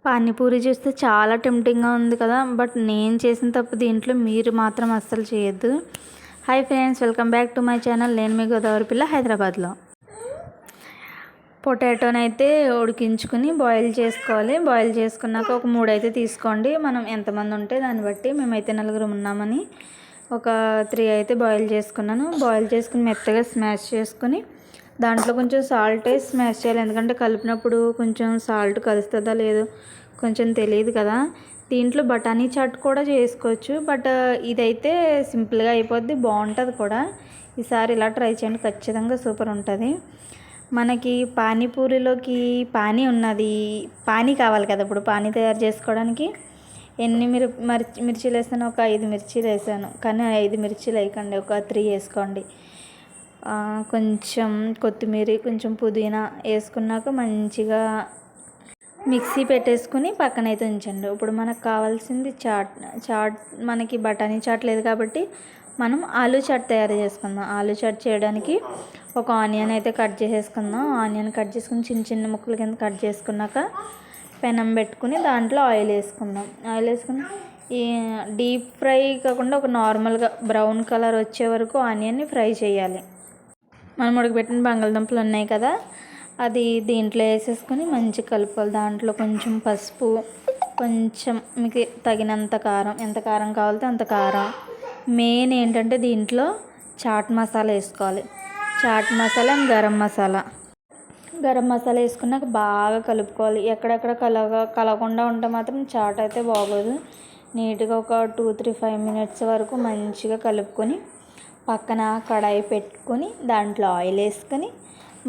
పానీపూరి చూస్తే చాలా టెంప్టింగ్గా ఉంది కదా. బట్ నేను చేసిన తప్పు దీంట్లో మీరు మాత్రం అస్సలు చేయొద్దు. Hi friends, welcome back to my channel. నేను మీ గోదావరి పిల్ల, హైదరాబాద్లో. పొటాటోని అయితే ఉడికించుకుని బాయిల్ చేసుకోవాలి. బాయిల్ చేసుకున్నాక ఒక 3 అయితే తీసుకోండి. మనం ఎంతమంది ఉంటే దాన్ని బట్టి. మేమైతే 4 ఉన్నామని ఒక 3 అయితే బాయిల్ చేసుకున్నాను. బాయిల్ చేసుకుని మెత్తగా స్మాష్ చేసుకుని దాంట్లో కొంచెం సాల్ట్ వేసి స్మాష్ చేయాలి. ఎందుకంటే కలిపినప్పుడు కొంచెం సాల్ట్ కలుస్తుందా లేదో కొంచెం తెలియదు కదా. దీంట్లో బఠానీ చాట్ కూడా చేసుకోవచ్చు. బట్ ఇదైతే సింపుల్గా అయిపోద్ది, బాగుంటుంది కూడా. ఈసారి ఇలా ట్రై చేయండి, ఖచ్చితంగా సూపర్ ఉంటుంది. మనకి పానీపూరిలోకి పానీ ఉన్నది, పానీ కావాలి కదా. ఇప్పుడు పానీ తయారు చేసుకోవడానికి ఎన్ని మిర్చీలు వేసాను? ఒక 5 మిర్చీలు వేసాను. కానీ 5 మిర్చీలు వేయకండి, ఒక 3 వేసుకోండి. కొంచెం కొత్తిమీర, కొంచెం పుదీనా వేసుకున్నాక మంచిగా మిక్సీ పెట్టేసుకుని పక్కన అయితే ఉంచండి. ఇప్పుడు మనకు కావాల్సింది చాట్ మనకి బఠానీ చాట్ లేదు కాబట్టి మనం ఆలూ చాట్ తయారు చేసుకుందాం. ఆలూ చాట్ చేయడానికి ఒక ఆనియన్ అయితే కట్ చేసేసుకుందాం. ఆనియన్ కట్ చేసుకుని చిన్న చిన్న ముక్కల కింద కట్ చేసుకున్నాక పెనం పెట్టుకుని దాంట్లో ఆయిల్ వేసుకుందాం. ఆయిల్ వేసుకుని ఈ డీప్ ఫ్రై కాకుండా ఒక నార్మల్గా బ్రౌన్ కలర్ వచ్చే వరకు ఆనియన్ని ఫ్రై చేయాలి. మనం ఉడకబెట్టిన బంగాళదుంపలు ఉన్నాయి కదా, అది దీంట్లో వేసేసుకొని మంచిగా కలుపుకోవాలి. దాంట్లో కొంచెం పసుపు, కొంచెం మీకు తగినంత కారం, ఎంత కారం కావాలితే అంత కారం. మెయిన్ ఏంటంటే దీంట్లో చాట్ మసాలా వేసుకోవాలి. చాట్ మసాలా అండ్ గరం మసాలా. గరం మసాలా వేసుకున్నాక బాగా కలుపుకోవాలి. ఎక్కడెక్కడ కలవకుండా ఉంటే మాత్రం చాట్ అయితే బాగోదు. నీట్గా ఒక 2-5 మినిట్స్ వరకు మంచిగా కలుపుకొని పక్కన కడాయి పెట్టుకొని దాంట్లో ఆయిల్ వేసుకొని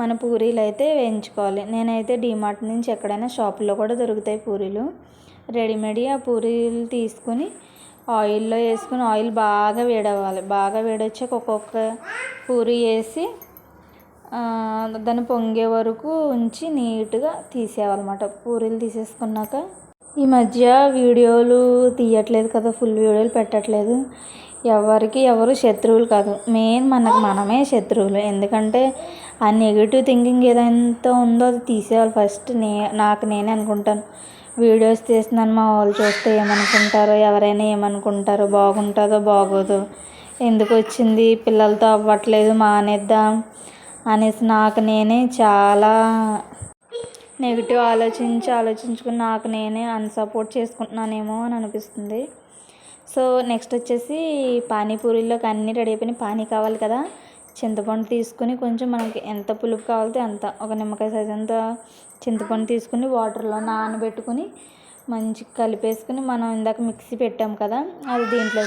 మన పూరీలు అయితే వేయించుకోవాలి. నేనైతే డీమార్ట్ నుంచి ఎక్కడైనా షాపుల్లో కూడా దొరుకుతాయి పూరీలు రెడీమేడ్. ఆ పూరీలు తీసుకుని ఆయిల్లో వేసుకుని ఆయిల్ బాగా వేడవ్వాలి. బాగా వేడొచ్చాక ఒక్కొక్క పూరీ వేసి దాన్ని పొంగే వరకు ఉంచి నీట్గా తీసేయాలన్నమాట. పూరీలు తీసేసుకున్నాక ఈ మధ్య వీడియోలు తీయట్లేదు కదా, ఫుల్ వీడియోలు పెట్టట్లేదు. ఎవరు శత్రువులు కాదు, మెయిన్ మనమే శత్రువులు. ఎందుకంటే ఆ నెగిటివ్ థింకింగ్ ఏదైతే ఉందో అది తీసేయాలి ఫస్ట్. నాకు నేనే అనుకుంటాను, వీడియోస్ తీస్తున్నాను మా వాళ్ళు చూస్తే ఏమనుకుంటారో, ఎవరైనా ఏమనుకుంటారో, బాగుంటుందో బాగోదో, ఎందుకు వచ్చింది, పిల్లలతో అవ్వట్లేదు, మానేద్దాం అనేసి నాకు నేనే చాలా నెగిటివ్ ఆలోచించుకుని నాకు నేనే అన్సపోర్ట్ చేసుకుంటున్నానేమో అని అనిపిస్తుంది. సో నెక్స్ట్ వచ్చేసి పానీపూరీలోకి అన్నీ రెడీ అయిపోయినాయి. పానీ కావాలి కదా, చింతపండు తీసుకుని కొంచెం మనకి ఎంత పులుపు కావాలితే అంత, ఒక నిమ్మకాయ సైజ్ అంత చింతపండు తీసుకుని వాటర్లో నానబెట్టుకుని మంచిగా కలిపేసుకుని మనం ఇందాక మిక్సీ పెట్టాం కదా అది దీంట్లో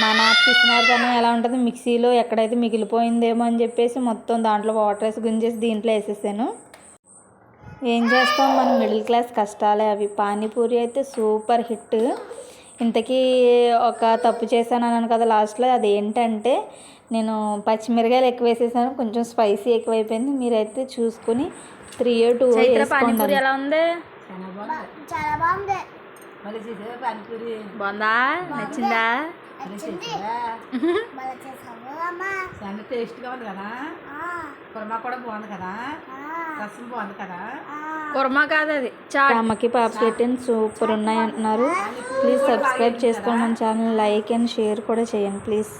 మన పిసినారితనం ఎలా ఉంటుంది, మిక్సీలో ఎక్కడైతే మిగిలిపోయిందేమో అని చెప్పేసి మొత్తం దాంట్లో వాటర్ వేసి గుంజేసి దీంట్లో వేసేసాను. ఏం చేస్తాం, మన మిడిల్ క్లాస్ కష్టాలే అవి. పానీపూరి అయితే సూపర్ హిట్. ఇంతకీ ఒక తప్పు చేశాను అన్నాను కదా లాస్ట్లో, అది ఏంటంటే నేను పచ్చిమిరకాయలు ఎక్కువ వేసేసాను, కొంచెం స్పైసీ ఎక్కువైపోయింది. మీరైతే చూసుకుని 3 or 2 పానీపూరి ఎలా ఉంది? బాగుందా? నచ్చిందా? చాలా టేస్ట్గా ఉంది కదా. కుర్మా కూడా బాగుంది కదా, రసం బాగుంది కదా. కుర్మా కాదు అది చాట్. అమ్మకి పాప పెట్టిన సూపర్ ఉన్నాయి అంటున్నారు. ప్లీజ్ సబ్స్క్రైబ్ చేసుకోండి మన ఛానల్, లైక్ అండ్ షేర్ కూడా చేయండి ప్లీజ్.